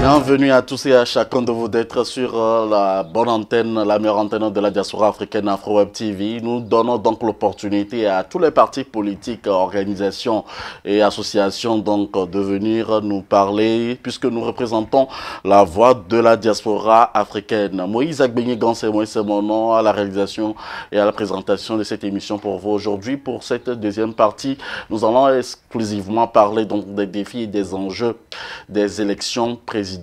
Bienvenue à tous et à chacun de vous d'être sur la bonne antenne, la meilleure antenne de la diaspora africaine AfroWeb TV. Nous donnons donc l'opportunité à tous les partis politiques, organisations et associations donc de venir nous parler puisque nous représentons la voix de la diaspora africaine. Moïse Agbenye-Gans et Moïse c'est mon nom à la réalisation et à la présentation de cette émission pour vous aujourd'hui. Pour cette deuxième partie, nous allons exclusivement parler donc des défis et des enjeux des élections présidentielles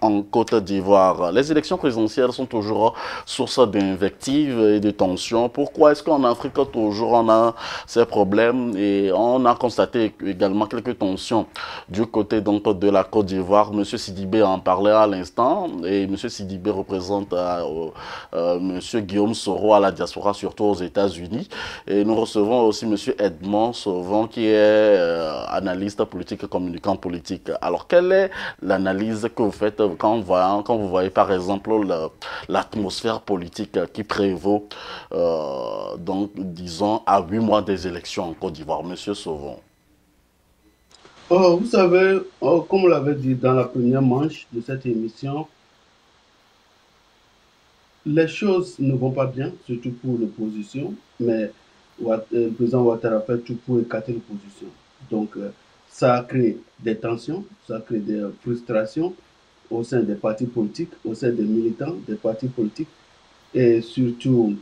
en Côte d'Ivoire. Les élections présidentielles sont toujours source d'invectives et de tensions. Pourquoi est-ce qu'en Afrique, toujours, on a ces problèmes et on a constaté également quelques tensions du côté donc de la Côte d'Ivoire. Monsieur Sidibé en parlait à l'instant et Monsieur Sidibé représente Monsieur Guillaume Soro à la diaspora, surtout aux États-Unis. Et nous recevons aussi Monsieur Edmond Sauvon qui est analyste politique, communicant politique. Alors, quelle est l'analyse que vous faites quand vous voyez par exemple l'atmosphère politique qui prévaut, donc disons à 8 mois des élections en Côte d'Ivoire, Monsieur Sauvon? Oh, vous savez, oh, comme on l'avait dit dans la première manche de cette émission, les choses ne vont pas bien, surtout pour l'opposition, mais le président Ouattara fait tout pour écarter l'opposition. Donc, ça crée des tensions, ça crée des frustrations au sein des partis politiques, au sein des militants des partis politiques, et surtout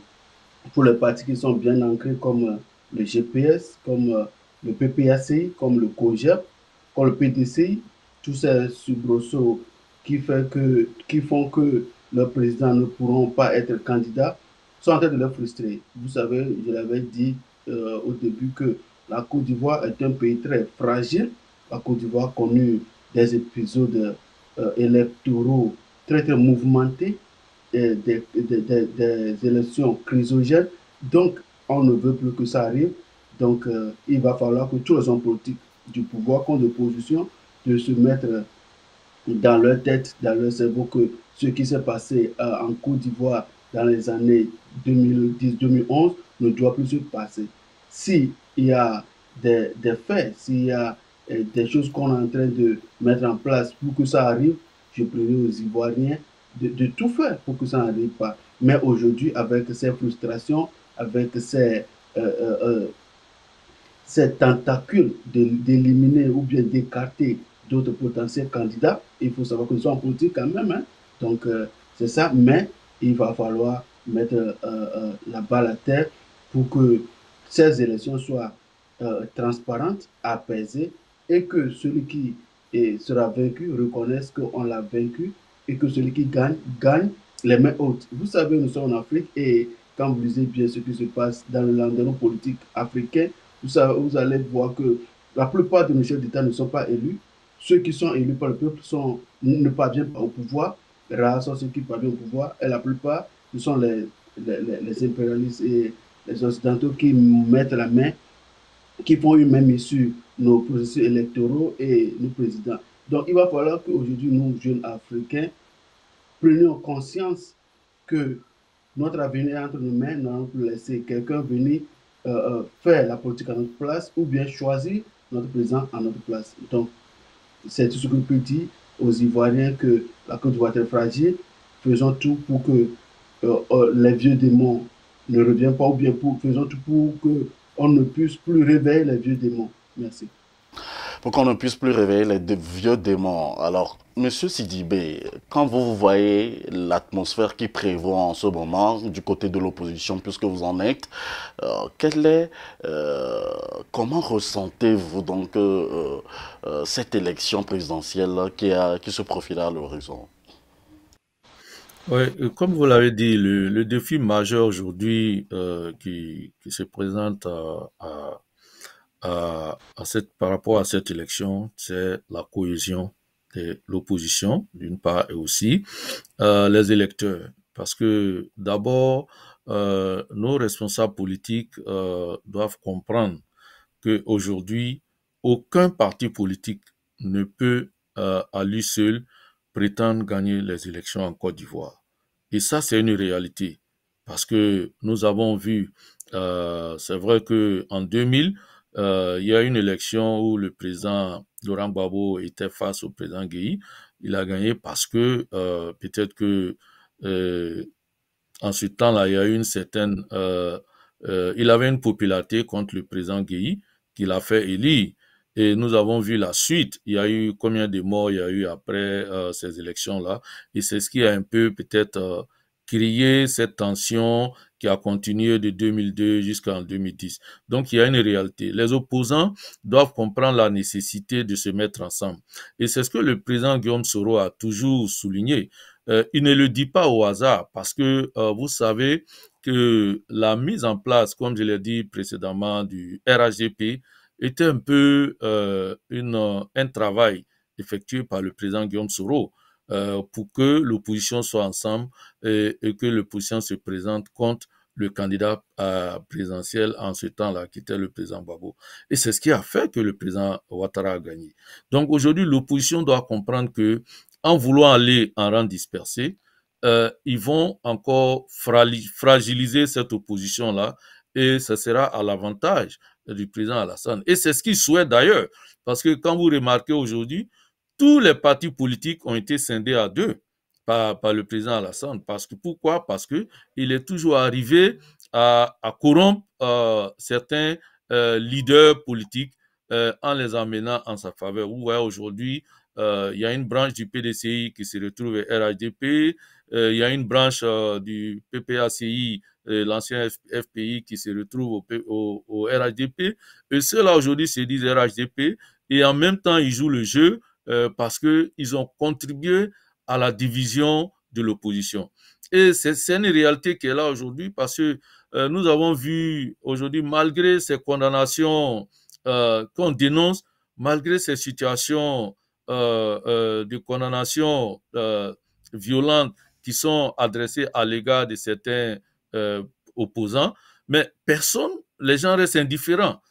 pour les partis qui sont bien ancrés comme le GPS, comme le PPAC, comme le COGEP, comme le PDC, tous ces soubresauts qui font que leurs présidents ne pourront pas être candidats sont en train de les frustrer. Vous savez, je l'avais dit au début que la Côte d'Ivoire est un pays très fragile. La Côte d'Ivoire a connu des épisodes électoraux très, très mouvementés, des élections chrysogènes. Donc, on ne veut plus que ça arrive. Donc, il va falloir que tous les hommes politiques du pouvoir comme de l'opposition de se mettre dans leur tête, dans leur cerveau, que ce qui s'est passé en Côte d'Ivoire dans les années 2010-2011 ne doit plus se passer. S'il y a des faits, s'il y a des choses qu'on est en train de mettre en place pour que ça arrive, je prie aux Ivoiriens de tout faire pour que ça n'arrive pas. Mais aujourd'hui, avec ces frustrations, avec ces tentacules d'éliminer ou bien d'écarter d'autres potentiels candidats, il faut savoir que nous sommes en politique quand même. Hein. Donc, c'est ça. Mais il va falloir mettre la balle à terre pour que ces élections soient transparentes, apaisées et que celui qui sera vaincu reconnaisse qu'on l'a vaincu et que celui qui gagne, gagne les mains hautes. Vous savez, nous sommes en Afrique et quand vous lisez bien ce qui se passe dans le landerneau politique africain, vous allez voir que la plupart de nos chefs d'État ne sont pas élus. Ceux qui sont élus par le peuple ne parviennent pas au pouvoir. Rares sont ceux qui parviennent au pouvoir. Et la plupart, ce sont les impérialistes et les occidentaux qui mettent la main, qui font une même sur nos processus électoraux et nos présidents. Donc, il va falloir qu'aujourd'hui, nous, jeunes Africains, prenions conscience que notre avenir est entre nos mains, nous allons plus laisser quelqu'un venir faire la politique à notre place ou bien choisir notre président à notre place. Donc, c'est tout ce que je peux dire aux Ivoiriens que la Côte d'Ivoire est fragile. Faisons tout pour que les vieux démons ne reviennent pas ou bien faisons tout pour que on ne puisse plus réveiller les vieux démons. Merci. Pour qu'on ne puisse plus réveiller les vieux démons. Alors, Monsieur Sidibé, quand vous voyez l'atmosphère qui prévaut en ce moment du côté de l'opposition, puisque vous en êtes, quelle est, comment ressentez-vous donc cette élection présidentielle qui se profile à l'horizon? Oui, comme vous l'avez dit, le défi majeur aujourd'hui qui se présente par rapport à cette élection, c'est la cohésion de l'opposition, d'une part, et aussi les électeurs. Parce que d'abord, nos responsables politiques doivent comprendre qu'aujourd'hui, aucun parti politique ne peut à lui seul prétendre gagner les élections en Côte d'Ivoire. Et ça, c'est une réalité. Parce que nous avons vu, c'est vrai que en 2000, Il y a une élection où le président Laurent Gbagbo était face au président Gueye. Il a gagné parce que peut-être que euh, en ce temps-là, il y a eu une certaine... il avait une popularité contre le président Gueye qui l'a fait élire. Et nous avons vu la suite. Il y a eu combien de morts il y a eu après ces élections-là. Et c'est ce qui a un peu peut-être créé cette tension qui a continué de 2002 jusqu'en 2010. Donc, il y a une réalité. Les opposants doivent comprendre la nécessité de se mettre ensemble. Et c'est ce que le président Guillaume Soro a toujours souligné. Il ne le dit pas au hasard parce que vous savez que la mise en place, comme je l'ai dit précédemment, du RHDP était un peu un travail effectué par le président Guillaume Soro pour que l'opposition soit ensemble et que l'opposition se présente contre le candidat présidentiel en ce temps-là, qui était le président Gbagbo. Et c'est ce qui a fait que le président Ouattara a gagné. Donc aujourd'hui, l'opposition doit comprendre que en voulant aller en rang dispersé, ils vont encore fragiliser cette opposition-là et ce sera à l'avantage du président Alassane. Et c'est ce qu'il souhaite d'ailleurs, parce que quand vous remarquez aujourd'hui, tous les partis politiques ont été scindés à deux par le président Alassane. Pourquoi? Parce qu'il est toujours arrivé à corrompre certains leaders politiques en les amenant en sa faveur. Vous voyez aujourd'hui, il y a une branche du PDCI qui se retrouve au RHDP, il y a une branche du PPACI, l'ancien FPI, qui se retrouve au RHDP. Et ceux-là aujourd'hui se disent RHDP et en même temps ils jouent le jeu parce qu'ils ont contribué à la division de l'opposition. Et c'est une réalité qui est là aujourd'hui parce que nous avons vu aujourd'hui, malgré ces condamnations qu'on dénonce, malgré ces situations de condamnation violentes qui sont adressées à l'égard de certains opposants, mais personne, les gens restent indifférents.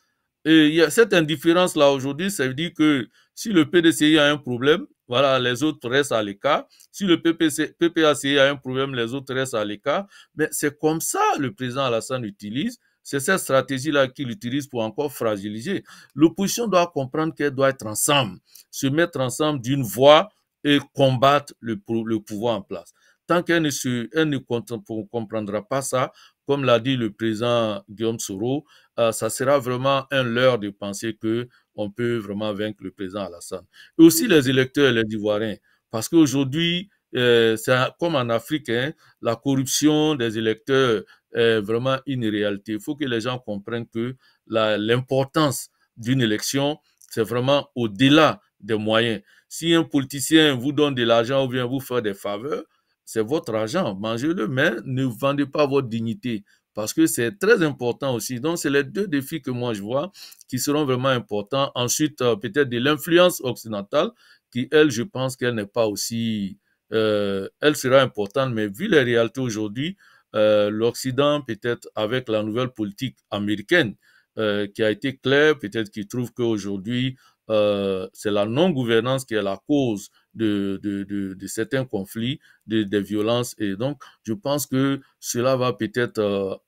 Et il y a cette indifférence-là aujourd'hui, ça veut dire que si le PDCI a un problème, voilà, les autres restent à l'écart. Si le PPACI a un problème, les autres restent à l'écart. Mais c'est comme ça le président Alassane utilise. C'est cette stratégie-là qu'il utilise pour encore fragiliser. L'opposition doit comprendre qu'elle doit être ensemble, se mettre ensemble d'une voix et combattre le pouvoir en place. Tant qu'elle ne comprendra pas ça, comme l'a dit le président Guillaume Soro, ça sera vraiment un leurre de penser qu'on peut vraiment vaincre le président Alassane. Et aussi les électeurs et les Ivoiriens, parce qu'aujourd'hui, c'est comme en Afrique, hein, la corruption des électeurs est vraiment une réalité. Il faut que les gens comprennent que l'importance d'une élection, c'est vraiment au-delà des moyens. Si un politicien vous donne de l'argent ou vient vous faire des faveurs, c'est votre argent, mangez-le, mais ne vendez pas votre dignité parce que c'est très important aussi. Donc, c'est les deux défis que moi je vois qui seront vraiment importants. Ensuite, peut-être de l'influence occidentale qui, elle, je pense qu'elle n'est pas aussi... elle sera importante, mais vu les réalités aujourd'hui, l'Occident, peut-être avec la nouvelle politique américaine qui a été claire, peut-être qu'il trouve qu'aujourd'hui, c'est la non-gouvernance qui est la cause de certains conflits, des violences. Et donc, je pense que cela va peut-être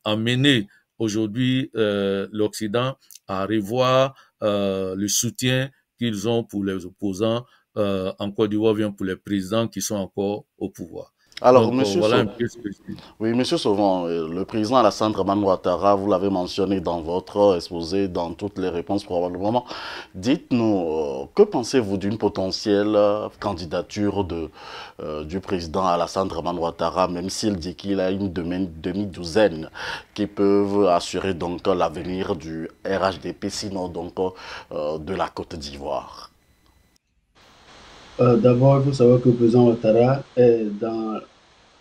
amener aujourd'hui l'Occident à revoir le soutien qu'ils ont pour les opposants en Côte d'Ivoire, bien pour les présidents qui sont encore au pouvoir. Alors, Donc, Monsieur voilà un Sauvant, peu ce que je dis. oui, Monsieur Sauvant, le président Alassane Draman Ouattara, vous l'avez mentionné dans votre exposé, dans toutes les réponses probablement. Dites-nous, que pensez-vous d'une potentielle candidature du président Alassane Draman Ouattara, même s'il dit qu'il a une demi-douzaine qui peuvent assurer donc l'avenir du RHDP, sinon donc de la Côte d'Ivoire? D'abord, il faut savoir que le président Ouattara est dans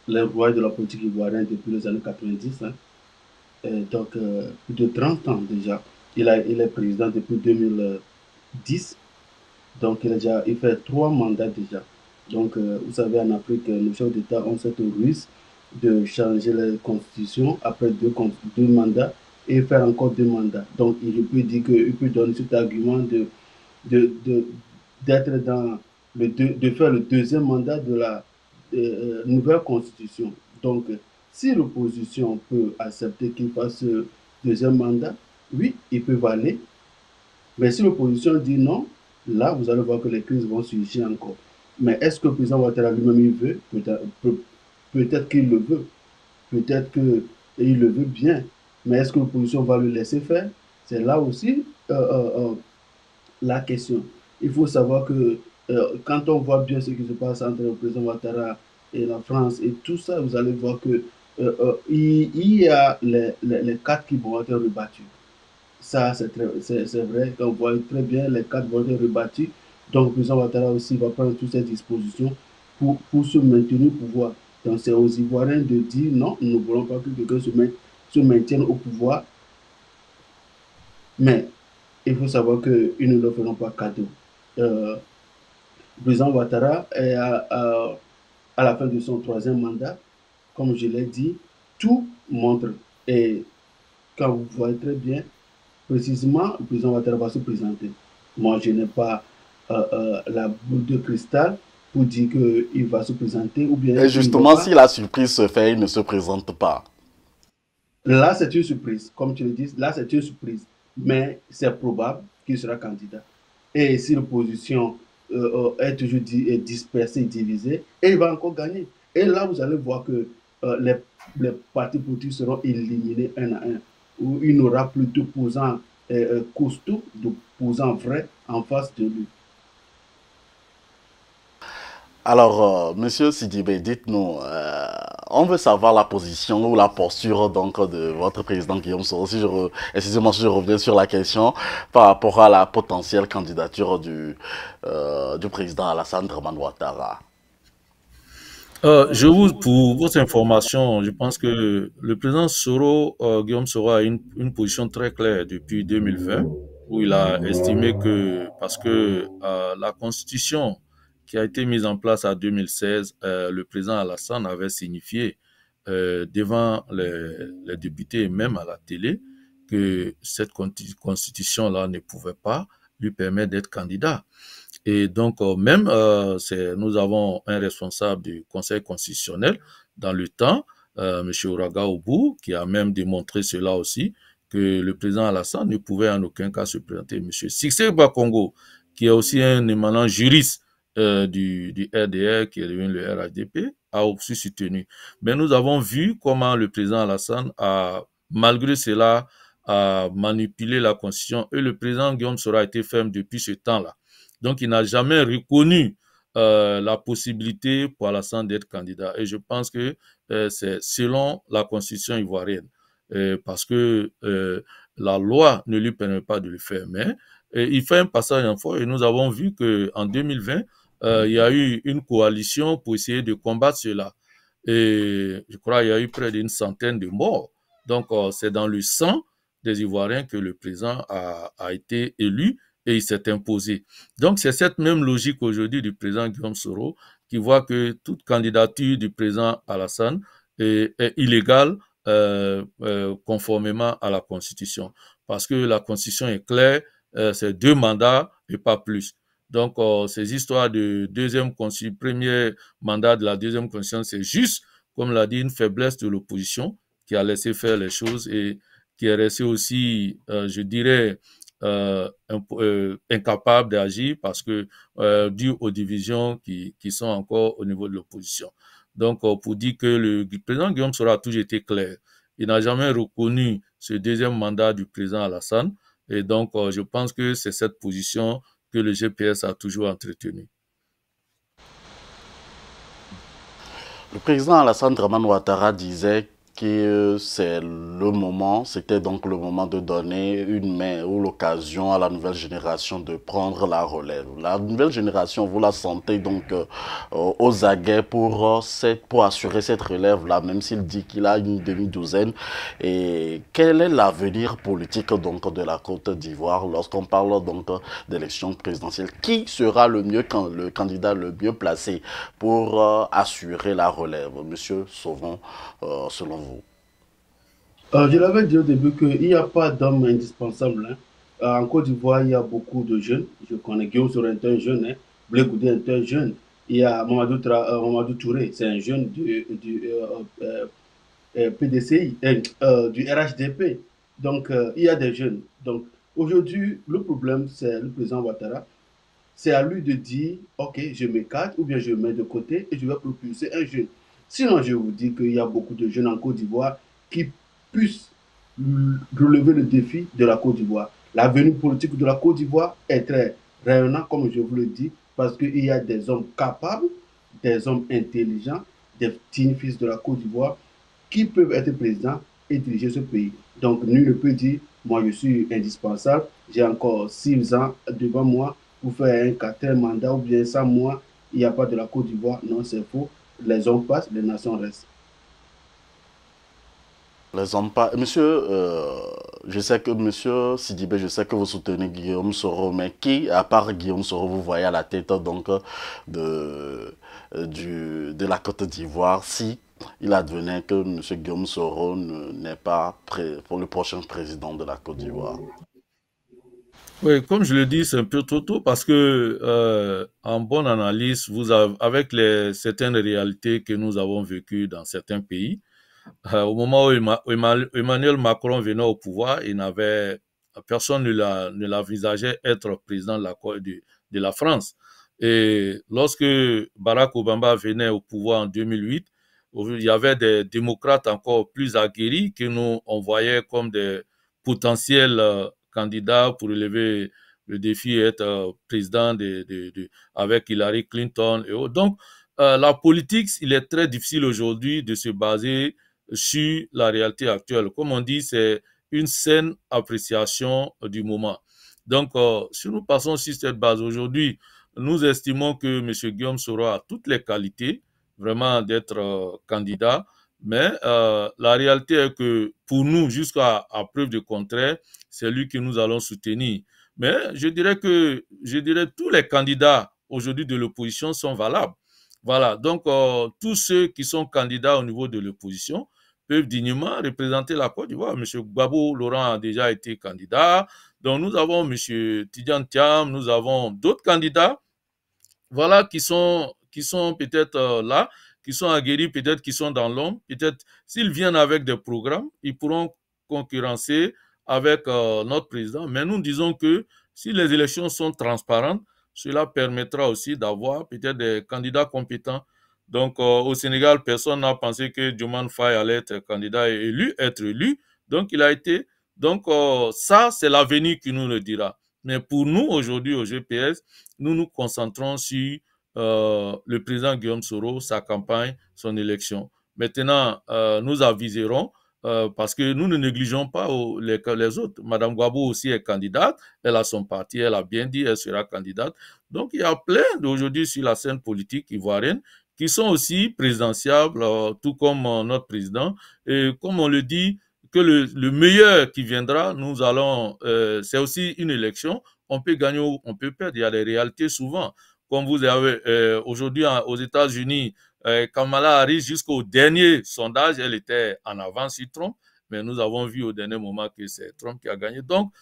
les rouages de la politique ivoirienne depuis les années 90. Hein. Et donc, plus de 30 ans déjà. Il est président depuis 2010. Donc, il fait 3 mandats déjà. Donc, vous savez, en Afrique, nos chefs d'État ont cette ruse de changer la constitution après deux mandats et faire encore 2 mandats. Donc, il peut dire qu'il peut donner cet argument de, de- d'être dans de faire le deuxième mandat de la nouvelle constitution. Donc, si l'opposition peut accepter qu'il fasse ce deuxième mandat, oui, ils peuvent aller. Mais si l'opposition dit non, là, vous allez voir que les crises vont surgir encore. Mais est-ce que le président Ouattara lui-même, il veut? Peut-être qu'il le veut. Peut-être qu'il le veut bien. Mais est-ce que l'opposition va le laisser faire? C'est là aussi la question. Il faut savoir que quand on voit bien ce qui se passe entre le président Ouattara et la France et tout ça, vous allez voir que il y a les cartes qui vont être rebattues. Ça, c'est vrai, on voit très bien, les cartes vont être rebattues. Donc, le président Ouattara aussi va prendre toutes ces dispositions pour se maintenir au pouvoir. Donc, c'est aux Ivoiriens de dire non, nous ne voulons pas que quelqu'un se maintienne au pouvoir. Mais il faut savoir qu'ils ne le feront pas cadeau. Le président Ouattara est à la fin de son troisième mandat. Comme je l'ai dit, tout montre. Et quand vous voyez très bien, précisément, le président Ouattara va se présenter. Moi, je n'ai pas la boule de cristal pour dire qu'il va se présenter ou bien Et il ne va justement, pas. si la surprise se fait, il ne se présente pas. Là, c'est une surprise. Comme tu le dis, là, c'est une surprise. Mais c'est probable qu'il sera candidat. Et si l'opposition est toujours est dispersée, divisée, et il va encore gagner. Et là, vous allez voir que les partis politiques seront éliminés un à un, où il n'aura plus d'opposants costauds, d'opposants vrais en face de lui. Alors, Monsieur Sidibé, dites-nous, on veut savoir la position ou la posture donc de votre président Guillaume Soro. Excusez-moi si je reviens sur la question par rapport à la potentielle candidature du président Alassane Draman Ouattara. Pour votre information, je pense que le président Soro, Guillaume Soro, a une position très claire depuis 2020, où il a estimé que, parce que la constitution qui a été mise en place en 2016, le président Alassane avait signifié devant les députés et même à la télé que cette constitution-là ne pouvait pas lui permettre d'être candidat. Et donc, nous avons un responsable du Conseil constitutionnel dans le temps, M. Ouraga Oubou, qui a même démontré cela aussi, que le président Alassane ne pouvait en aucun cas se présenter. M. Sixé Bakongo, qui est aussi un éminent juriste du RDR, qui est devenu le RHDP, a aussi soutenu. Mais nous avons vu comment le président Alassane a, malgré cela, a manipulé la constitution et le président Guillaume Soro a été ferme depuis ce temps-là. Donc, il n'a jamais reconnu la possibilité pour Alassane d'être candidat. Et je pense que c'est selon la constitution ivoirienne, parce que la loi ne lui permet pas de le faire. Mais il fait un passage en force et nous avons vu qu'en 2020, il y a eu une coalition pour essayer de combattre cela. Et je crois qu'il y a eu près d'une centaine de morts. Donc, c'est dans le sang des Ivoiriens que le président a été élu et il s'est imposé. Donc, c'est cette même logique aujourd'hui du président Guillaume Soro qui voit que toute candidature du président Alassane est illégale conformément à la Constitution. Parce que la Constitution est claire, c'est 2 mandats et pas plus. Donc, ces histoires de premier mandat de la deuxième constitution, c'est juste, comme l'a dit, une faiblesse de l'opposition qui a laissé faire les choses et qui est resté aussi, je dirais, incapable d'agir parce que dû aux divisions qui sont encore au niveau de l'opposition. Donc, pour dire que le président Guillaume Soro a toujours été clair. Il n'a jamais reconnu ce deuxième mandat du président Alassane. Et donc, je pense que c'est cette position que le GPS a toujours entretenue. Le président Alassane Draman Ouattara disait que c'était donc le moment de donner une main ou l'occasion à la nouvelle génération de prendre la relève. La nouvelle génération, vous la sentez donc aux aguets pour assurer cette relève-là, même s'il dit qu'il a une demi-douzaine. Et quel est l'avenir politique donc de la Côte d'Ivoire lorsqu'on parle donc d'élection présidentielle? Qui sera le candidat le mieux placé pour assurer la relève, Monsieur Sauvon, selon vous? Je l'avais dit au début qu'il n'y a pas d'homme indispensable, hein. En Côte d'Ivoire, il y a beaucoup de jeunes. Je connais Guillaume Soro est un jeune, hein. Blé Goudé est un jeune. Il y a Mamadou Touré, c'est un jeune du PDCI, du RHDP. Donc, il y a des jeunes. Donc, aujourd'hui, le problème, c'est le président Ouattara. C'est à lui de dire, OK, je m'écarte ou bien je me mets de côté et je vais propulser un jeune. Sinon, je vous dis qu'il y a beaucoup de jeunes en Côte d'Ivoire qui puissent relever le défi de la Côte d'Ivoire. L'avenir politique de la Côte d'Ivoire est très rayonnant, comme je vous le dis, parce qu'il y a des hommes capables, des hommes intelligents, des dignes fils de la Côte d'Ivoire qui peuvent être présidents et diriger ce pays. Donc, nul ne peut dire, moi, je suis indispensable, j'ai encore 6 ans devant moi pour faire un quatrième mandat ou bien 100 mois, il n'y a pas de la Côte d'Ivoire. Non, c'est faux. Les hommes passent, les nations restent. Les hommes pas. Monsieur, je sais que Monsieur Sidibé, je sais que vous soutenez Guillaume Soro, mais qui, à part Guillaume Soro, vous voyez à la tête donc de la Côte d'Ivoire si il advenait que Monsieur Guillaume Soro n'est pas pour le prochain président de la Côte d'Ivoire? Oui, comme je le dis, c'est un peu trop tôt parce que en bonne analyse, avec certaines réalités que nous avons vécues dans certains pays, au moment où Emmanuel Macron venait au pouvoir, personne ne l'envisageait être président de la France. Et lorsque Barack Obama venait au pouvoir en 2008, il y avait des démocrates encore plus aguerris que nous, on voyait comme des potentiels candidats pour relever le défi et être président avec Hillary Clinton et autres. Donc, la politique, il est très difficile aujourd'hui de se baser sur la réalité actuelle. Comme on dit, c'est une saine appréciation du moment. Donc, si nous passons sur cette base aujourd'hui, nous estimons que M. Guillaume Soro a toutes les qualités vraiment d'être candidat, mais la réalité est que pour nous, jusqu'à preuve de contraire, c'est lui que nous allons soutenir. Mais je dirais tous les candidats aujourd'hui de l'opposition sont valables. Voilà, donc tous ceux qui sont candidats au niveau de l'opposition peuvent dignement représenter la Côte d'Ivoire. M. Gbagbo Laurent a déjà été candidat. Donc nous avons M. Tidiane Thiam, nous avons d'autres candidats, voilà, qui sont peut-être là, qui sont aguerris, peut-être qui sont dans l'ombre. Peut-être s'ils viennent avec des programmes, ils pourront concurrencer avec notre président. Mais nous disons que si les élections sont transparentes, cela permettra aussi d'avoir peut-être des candidats compétents. Donc, au Sénégal, personne n'a pensé que Diomaye Faye allait être candidat et être élu. Donc, il a été. Donc, ça, c'est l'avenir qui nous le dira. Mais pour nous, aujourd'hui, au GPS, nous nous concentrons sur le président Guillaume Soro, sa campagne, son élection. Maintenant, nous aviserons parce que nous ne négligeons pas les autres. Madame Gbagbo aussi est candidate, elle a son parti, elle a bien dit, elle sera candidate. Donc, il y a plein d'aujourd'hui sur la scène politique ivoirienne qui sont aussi présidentiables, tout comme notre président. Et comme on le dit, que le meilleur qui viendra, c'est aussi une élection, on peut gagner ou on peut perdre, il y a des réalités souvent. Comme vous avez aujourd'hui aux États-Unis, Kamala Harris, jusqu'au dernier sondage, elle était en avance sur Trump, mais nous avons vu au dernier moment que c'est Trump qui a gagné. Donc,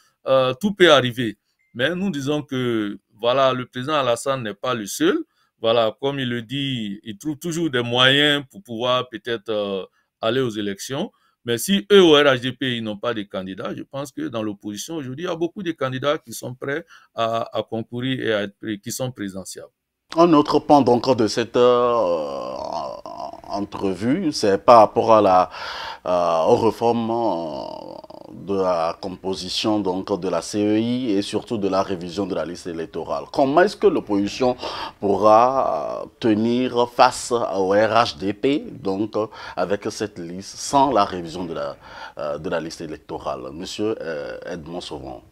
tout peut arriver. Mais nous disons que, voilà, le président Alassane n'est pas le seul. Voilà, comme il le dit, il trouve toujours des moyens pour pouvoir peut-être aller aux élections. Mais si eux, au RHDP, ils n'ont pas de candidats, je pense que dans l'opposition, aujourd'hui, il y a beaucoup de candidats qui sont prêts à concourir et qui sont présidentiables. Un autre pan donc de cette entrevue, c'est par rapport à aux réformes de la composition donc de la CEI et surtout de la révision de la liste électorale. Comment est-ce que l'opposition pourra tenir face au RHDP donc avec cette liste sans la révision de la liste électorale? Monsieur Edmond Sauvant.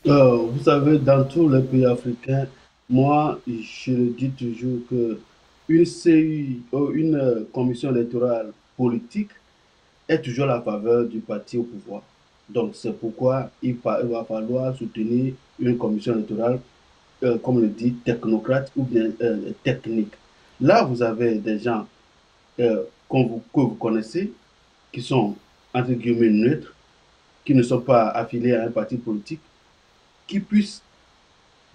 Vous savez, dans tous les pays africains, moi, je le dis toujours que une CI, une commission électorale politique est toujours à la faveur du parti au pouvoir. Donc, c'est pourquoi il va falloir soutenir une commission électorale, comme le dit, technocrate ou bien technique. Là, vous avez des gens que vous connaissez, qui sont, entre guillemets, neutres, qui ne sont pas affiliés à un parti politique, qui puissent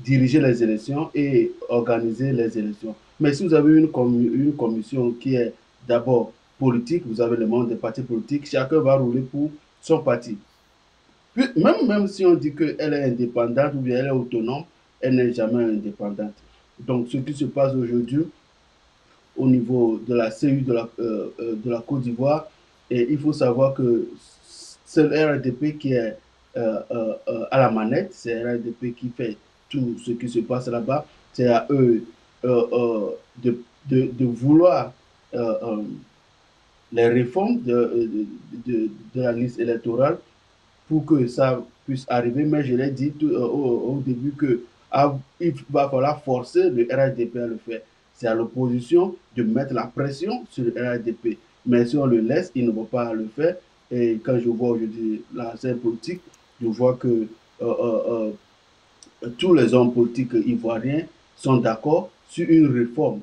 diriger les élections et organiser les élections. Mais si vous avez une commission qui est d'abord politique, vous avez le monde des partis politiques, chacun va rouler pour son parti. Même si on dit qu'elle est indépendante ou bien elle est autonome, elle n'est jamais indépendante. Donc, ce qui se passe aujourd'hui au niveau de la CU de la Côte d'Ivoire, et il faut savoir que c'est le RDP qui est à la manette, c'est le RDP qui fait tout ce qui se passe là-bas. C'est à eux de vouloir euh, euh, les réformes de la liste électorale pour que ça puisse arriver. Mais je l'ai dit au début que il va falloir forcer le RHDP à le faire. C'est à l'opposition de mettre la pression sur le RHDP. Mais si on le laisse, il ne va pas le faire. Et quand je vois aujourd'hui la scène politique, je vois que tous les hommes politiques ivoiriens sont d'accord sur une réforme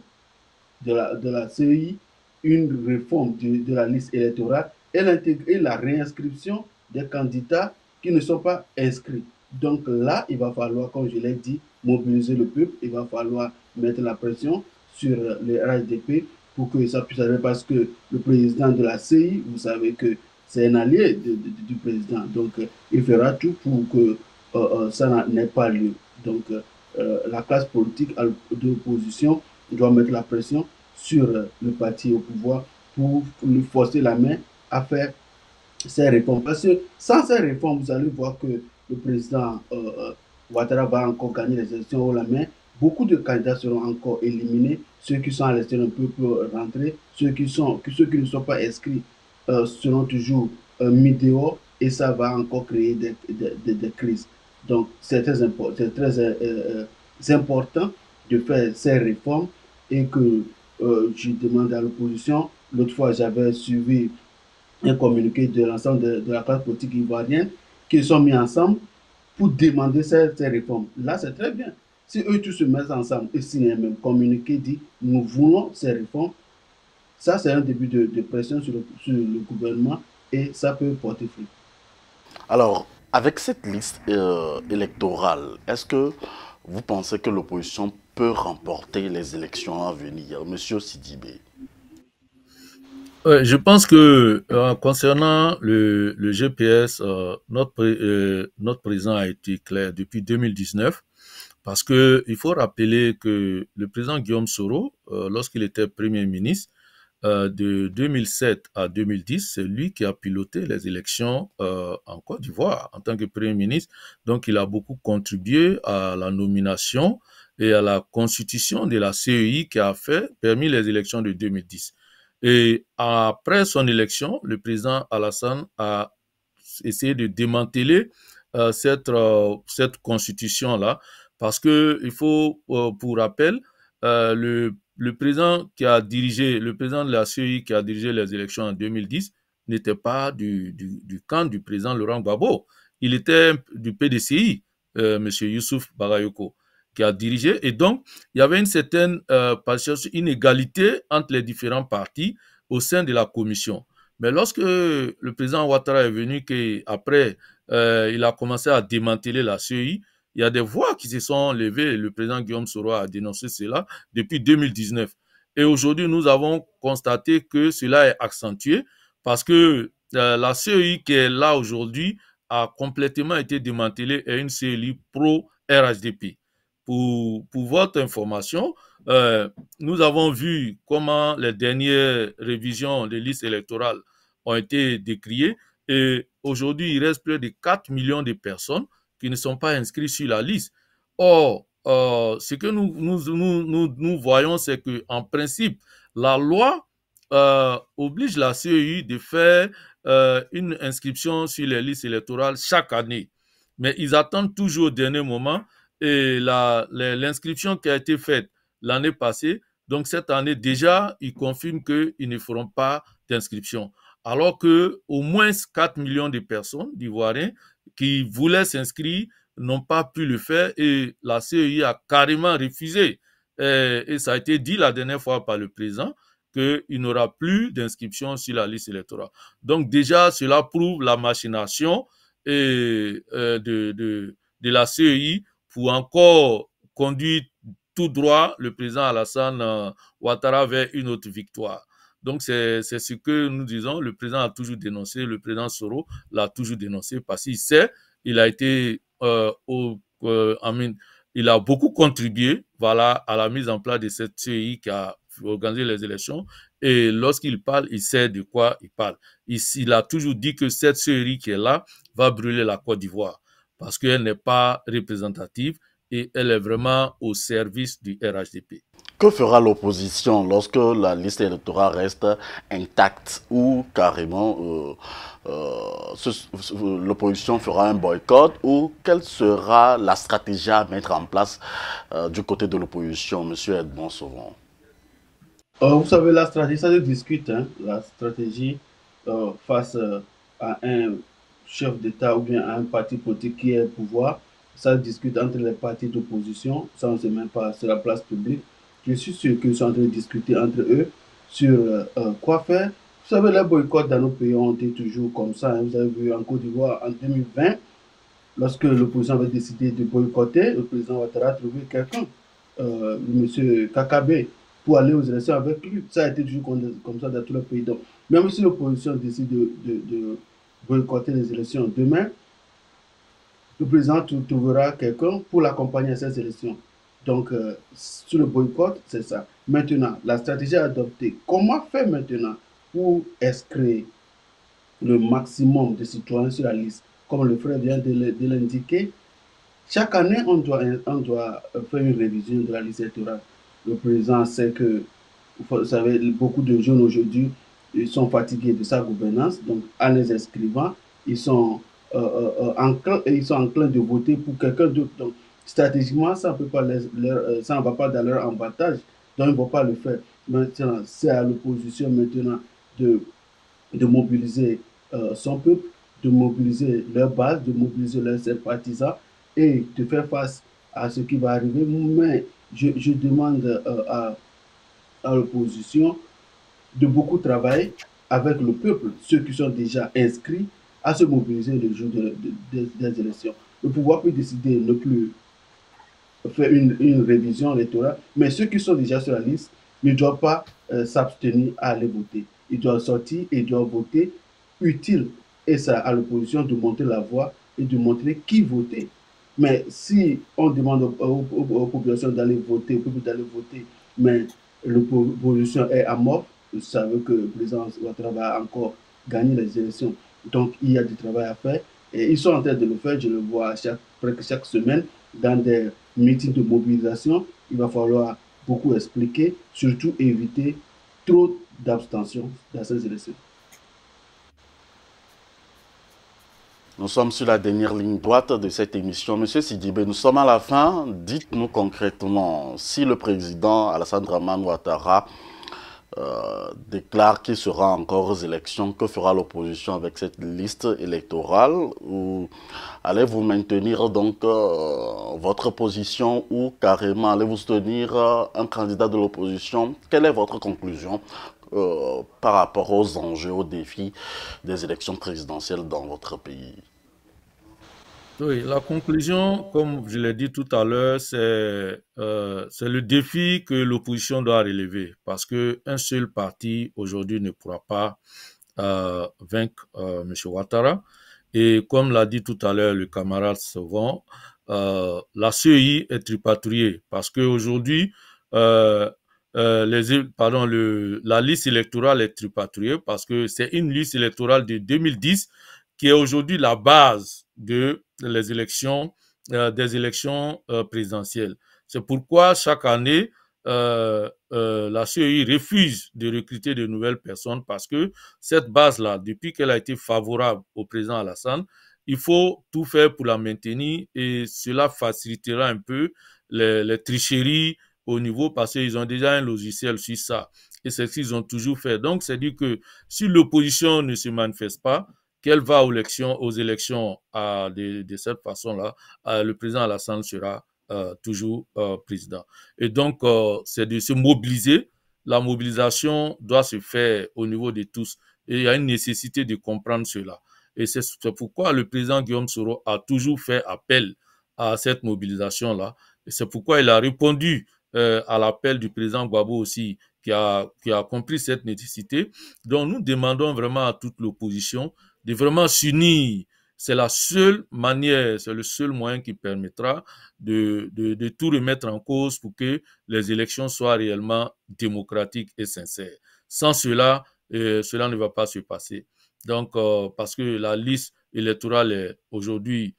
de la CEI, une réforme de la liste électorale et la réinscription des candidats qui ne sont pas inscrits. Donc là, il va falloir, comme je l'ai dit, mobiliser le peuple, il va falloir mettre la pression sur les RHDP pour que ça puisse arriver parce que le président de la CI, vous savez que c'est un allié du président. Donc il fera tout pour que ça n'ait pas lieu. Donc la classe politique de l'opposition doit mettre la pression sur le parti au pouvoir pour lui forcer la main à faire ces réformes. Parce que sans ces réformes, vous allez voir que le président Ouattara va encore gagner les élections haut la main. Beaucoup de candidats seront encore éliminés. Ceux qui sont à l'extérieur peuvent rentrer. Ceux qui ne sont pas inscrits seront toujours mis dehors et ça va encore créer des crises. Donc, c'est très important de faire ces réformes et que je demande à l'opposition. L'autre fois, j'avais suivi un communiqué de l'ensemble de la classe politique ivoirienne qui sont mis ensemble pour demander ces réformes. Là, c'est très bien. Si eux tous se mettent ensemble et signent un même communiqué dit nous voulons ces réformes, ça c'est un début de pression sur le gouvernement et ça peut porter fruit. Alors, avec cette liste électorale, est-ce que vous pensez que l'opposition peut remporter les élections à venir, Monsieur Sidibé? Ouais, je pense que concernant le GPS, notre président a été clair depuis 2019 parce que il faut rappeler que le président Guillaume Soro, lorsqu'il était Premier ministre, de 2007 à 2010, c'est lui qui a piloté les élections en Côte d'Ivoire en tant que Premier ministre. Donc, il a beaucoup contribué à la nomination et à la constitution de la CEI qui a permis les élections de 2010. Et après son élection, le président Alassane a essayé de démanteler cette constitution-là parce que il faut, pour rappel, le président qui a dirigé, le président de la CEI qui a dirigé les élections en 2010 n'était pas du camp du président Laurent Gbagbo. Il était du PDCI, M. Youssouf Bagayoko, qui a dirigé. Et donc, il y avait une certaine inégalité entre les différents partis au sein de la commission. Mais lorsque le président Ouattara est venu, après, il a commencé à démanteler la CEI, il y a des voix qui se sont levées. Le président Guillaume Soro a dénoncé cela depuis 2019. Et aujourd'hui, nous avons constaté que cela est accentué parce que la CEI qui est là aujourd'hui a complètement été démantelée et une CEI pro-RHDP. Pour votre information, nous avons vu comment les dernières révisions des listes électorales ont été décriées et aujourd'hui, il reste près de 4 millions de personnes qui ne sont pas inscrits sur la liste. Or, ce que nous voyons, c'est qu'en principe, la loi oblige la CEI de faire une inscription sur les listes électorales chaque année. Mais ils attendent toujours au dernier moment et l'inscription qui a été faite l'année passée, donc cette année déjà, ils confirment qu'ils ne feront pas d'inscription. Alors que au moins 4 millions de personnes d'Ivoiriens qui voulaient s'inscrire n'ont pas pu le faire et la CEI a carrément refusé. Et ça a été dit la dernière fois par le président qu'il n'y aura plus d'inscription sur la liste électorale. Donc déjà, cela prouve la machination de la CEI pour encore conduire tout droit le président Alassane Ouattara vers une autre victoire. Donc, c'est ce que nous disons. Le président a toujours dénoncé, le président Soro l'a toujours dénoncé parce qu'il sait, il a été il a beaucoup contribué, voilà, à la mise en place de cette CEI qui a organisé les élections. Et lorsqu'il parle, il sait de quoi il parle. Il a toujours dit que cette CEI qui est là va brûler la Côte d'Ivoire parce qu'elle n'est pas représentative et elle est vraiment au service du RHDP. Que fera l'opposition lorsque la liste électorale reste intacte ou carrément l'opposition fera un boycott, ou quelle sera la stratégie à mettre en place du côté de l'opposition, M. Edmond Sauvon? Vous savez, la stratégie, ça se discute, hein, la stratégie face à un chef d'État ou bien à un parti politique qui est au pouvoir. Ça se discute entre les partis d'opposition, ça on ne sait même pas, sur la place publique. Je suis sûr qu'ils sont en train de discuter entre eux sur quoi faire. Vous savez, les boycotts dans nos pays ont été toujours comme ça, hein. Vous avez vu en Côte d'Ivoire en 2020, lorsque l'opposition avait décidé de boycotter, le président Ouattara a trouvé quelqu'un, M. Kakabe, pour aller aux élections avec lui. Ça a été toujours comme ça dans tous les pays. Donc, même si l'opposition décide de boycotter les élections demain, le président trouvera quelqu'un pour l'accompagner à ces élections. Donc, sur le boycott, c'est ça. Maintenant, la stratégie à adopter. Comment faire maintenant pour inscrire le maximum de citoyens sur la liste? Comme le frère vient de l'indiquer, chaque année, on doit faire une révision de la liste électorale. Le président sait que, vous savez, beaucoup de jeunes aujourd'hui, ils sont fatigués de sa gouvernance. Donc, en les inscrivant, ils sont enclins de voter pour quelqu'un d'autre. Donc, stratégiquement, ça ne va pas dans leur avantage. Donc, ils ne vont pas le faire. Maintenant, c'est à l'opposition maintenant de mobiliser son peuple, de mobiliser leur base, de mobiliser leurs sympathisants et de faire face à ce qui va arriver. Mais je demande à l'opposition de beaucoup travailler avec le peuple, ceux qui sont déjà inscrits, à se mobiliser le jour des élections. Le pouvoir peut décider de ne plus faire une révision électorale, mais ceux qui sont déjà sur la liste ne doivent pas s'abstenir à aller voter. Ils doivent sortir et ils doivent voter utile. Et ça à l'opposition de monter la voix et de montrer qui voter. Mais si on demande aux populations d'aller voter, au peuple d'aller voter, mais l'opposition est amorphe, vous savez que le président Ouattara va encore gagner les élections. Donc il y a du travail à faire. Et ils sont en train de le faire, je le vois presque chaque semaine dans des meetings de mobilisation. Il va falloir beaucoup expliquer, surtout éviter trop d'abstention dans ces élections. Nous sommes sur la dernière ligne droite de cette émission. Monsieur Sidibé, nous sommes à la fin. Dites-nous concrètement, si le président Alassane Dramane Ouattara déclare qu'il sera encore aux élections, que fera l'opposition avec cette liste électorale? Ou allez-vous maintenir donc votre position, ou carrément allez-vous soutenir un candidat de l'opposition? Quelle est votre conclusion par rapport aux enjeux, aux défis des élections présidentielles dans votre pays? Oui, la conclusion, comme je l'ai dit tout à l'heure, c'est le défi que l'opposition doit relever parce qu'un seul parti aujourd'hui ne pourra pas vaincre M. Ouattara. Et comme l'a dit tout à l'heure le camarade Sauvant, la CEI est tripatouillée parce qu'aujourd'hui, la liste électorale est tripatouillée parce que c'est une liste électorale de 2010 qui est aujourd'hui la base des élections présidentielles. C'est pourquoi chaque année, la CEI refuse de recruter de nouvelles personnes parce que cette base-là, depuis qu'elle a été favorable au président Alassane, il faut tout faire pour la maintenir et cela facilitera un peu les tricheries au niveau parce qu'ils ont déjà un logiciel sur ça. Et c'est ce qu'ils ont toujours fait. Donc, c'est dire que si l'opposition ne se manifeste pas, qu'elle va aux élections de cette façon-là, le président Alassane sera toujours président. Et donc, c'est de se mobiliser. La mobilisation doit se faire au niveau de tous. Et il y a une nécessité de comprendre cela. Et c'est pourquoi le président Guillaume Soro a toujours fait appel à cette mobilisation-là. Et c'est pourquoi il a répondu à l'appel du président Gbagbo aussi, qui a compris cette nécessité. Donc, nous demandons vraiment à toute l'opposition de vraiment s'unir. C'est la seule manière, c'est le seul moyen qui permettra de tout remettre en cause pour que les élections soient réellement démocratiques et sincères. Sans cela, cela ne va pas se passer. Donc, parce que la liste électorale est aujourd'hui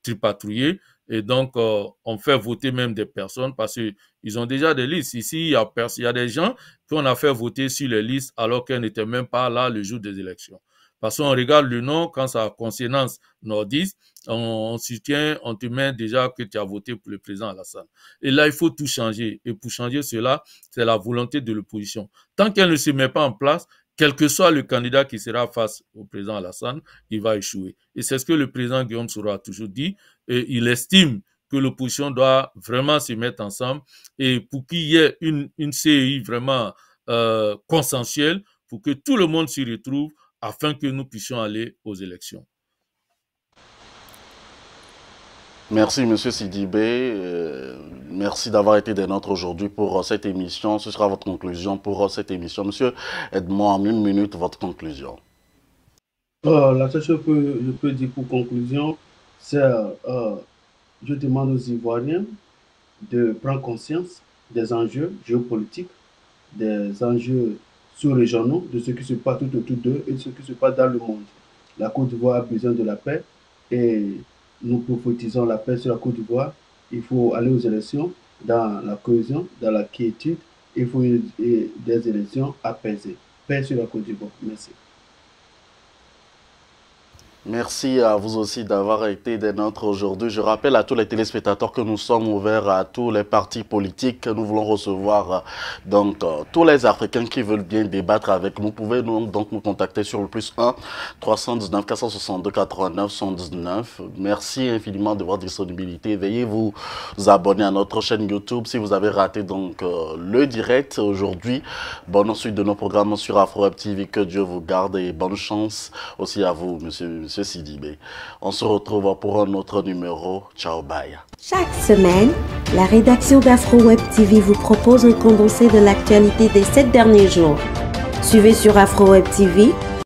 tripatouillée, et donc on fait voter même des personnes parce qu'ils ont déjà des listes. Ici, il y a des gens qu'on a fait voter sur les listes alors qu'elles n'étaient même pas là le jour des élections. Parce qu'on regarde le nom, quand ça a consonance nordiste, on soutient, on te met déjà que tu as voté pour le président Alassane. Et là, il faut tout changer. Et pour changer cela, c'est la volonté de l'opposition. Tant qu'elle ne se met pas en place, quel que soit le candidat qui sera face au président Alassane, il va échouer. Et c'est ce que le président Guillaume Soro a toujours dit. Et il estime que l'opposition doit vraiment se mettre ensemble et pour qu'il y ait une CEI vraiment consensuelle, pour que tout le monde s'y retrouve afin que nous puissions aller aux élections. Merci, M. Sidibé. Merci d'avoir été des nôtres aujourd'hui pour cette émission. Ce sera votre conclusion pour cette émission. Monsieur, aide-moi en 1 minute votre conclusion. La seule chose que je peux dire pour conclusion, c'est je demande aux Ivoiriens de prendre conscience des enjeux géopolitiques, des enjeux sous-régionaux, de ce qui se passe tout autour d'eux et de ce qui se passe dans le monde. La Côte d'Ivoire a besoin de la paix et nous prophétisons la paix sur la Côte d'Ivoire. Il faut aller aux élections dans la cohésion, dans la quiétude. Il faut des élections apaisées. Paix sur la Côte d'Ivoire. Merci. Merci à vous aussi d'avoir été des nôtres aujourd'hui. Je rappelle à tous les téléspectateurs que nous sommes ouverts à tous les partis politiques. Nous voulons recevoir tous les Africains qui veulent bien débattre avec nous. Vous pouvez donc nous contacter sur le +1 319 462 89 119. Merci infiniment de votre disponibilité. Veuillez vous abonner à notre chaîne YouTube si vous avez raté le direct aujourd'hui. Bonne suite de nos programmes sur AfroWeb TV. Que Dieu vous garde et bonne chance aussi à vous, Monsieur Sidibé. On se retrouve pour un autre numéro. Ciao, bye. Chaque semaine, la rédaction d'AfroWeb TV vous propose un condensé de l'actualité des 7 derniers jours. Suivez sur AfroWeb TV